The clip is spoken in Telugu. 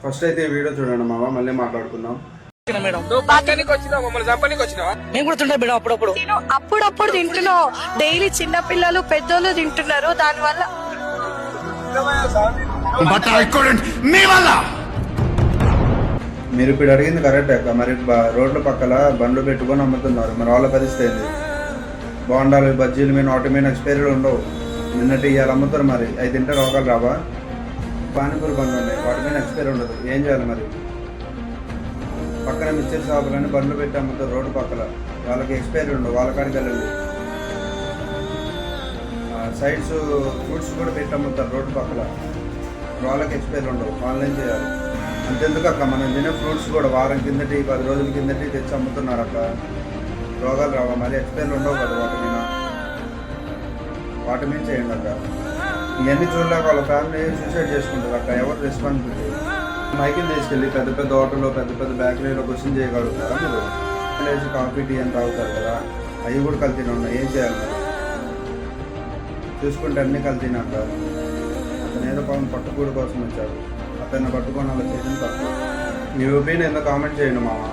ఫస్ట్ అయితే ఈ వీడియో చూడండి మామ, మళ్ళీ మాట్లాడుకుందాం. మేడం నువ్వు పక్కనికి వచ్చినావు, మమ్మల్ని చంపనికి వచ్చినావా? నేను కూడా తింటా మేడం, అప్పుడప్పుడు అప్పుడప్పుడు తింటున్నావు. డైలీ చిన్న పిల్లలు పెద్దోళ్ళు తింటున్నారు. దానివల్ల మీరు ఇప్పుడు అడిగింది కరెక్ట్ అక్క. మరి రోడ్ల పక్కల బండ్లు పెట్టుకొని అమ్ముతున్నారు, మరి వాళ్ళ పరిస్థితి ఏంది? బోండాలు బజ్జీలు మీద వాటి మీద ఎక్స్పైరీలు ఉండవు. నిన్నటి ఇవాళ అమ్ముతారు, మరి అవి తింటే రోగాలు రావా? పానీపూరి బండ్లు ఉన్నాయి, వాటి మీద ఎక్స్పైరీ ఉండదు. ఏం చేయాలి మరి? పక్కన మిక్చర్ షాపులని బండ్లు పెట్టి అమ్ముతారు రోడ్డు పక్కల, వాళ్ళకి ఎక్స్పైరీ ఉండవు. వాళ్ళ కాడికి వెళ్ళండి. సైడ్స్ ఫ్రూట్స్ కూడా పెట్టి అమ్ముతారు రోడ్డు పక్కల, వాళ్ళకి ఎక్స్పైరీ ఉండవు. వాళ్ళు ఏం చేయాలి? అంతెందుకు అక్క, మనం తినే ఫ్రూట్స్ కూడా వారం కిందటి 10 రోజుల కిందటి తెచ్చి అమ్ముతున్నారు అక్క. రోగాలు రావా? మరి ఎక్స్పైరీ ఉండవు కదా వాటి మీద చేయండి అక్క. ఇవన్నీ చూడలేక వాళ్ళ ఫ్యామిలీ సూసైడ్ చేసుకుంటారు అక్క. ఎవరు రెస్పాన్సిబిలిటీ? మైకిల్ తీసుకెళ్ళి పెద్ద పెద్ద హోటల్లో పెద్ద పెద్ద బేకరీలో క్వశ్చన్ చేయగలుగుతారా మీరు? లేచి కాఫీ టీ అని తాగుతారు కదా, అవి కూడా కల్తీనే ఉన్నాయి. ఏం చేయాలి మరి? చూసుకుంటే అన్నీ కల్తీనే అక్క. అతను ఏదో పవన్ పట్టుకూడు కోసం వచ్చాడు, అతన్ని పట్టుకొని అలా చేయడం తప్పు. మీ ఒపీనియన్ ఏందో కామెంట్ చేయండి మామ.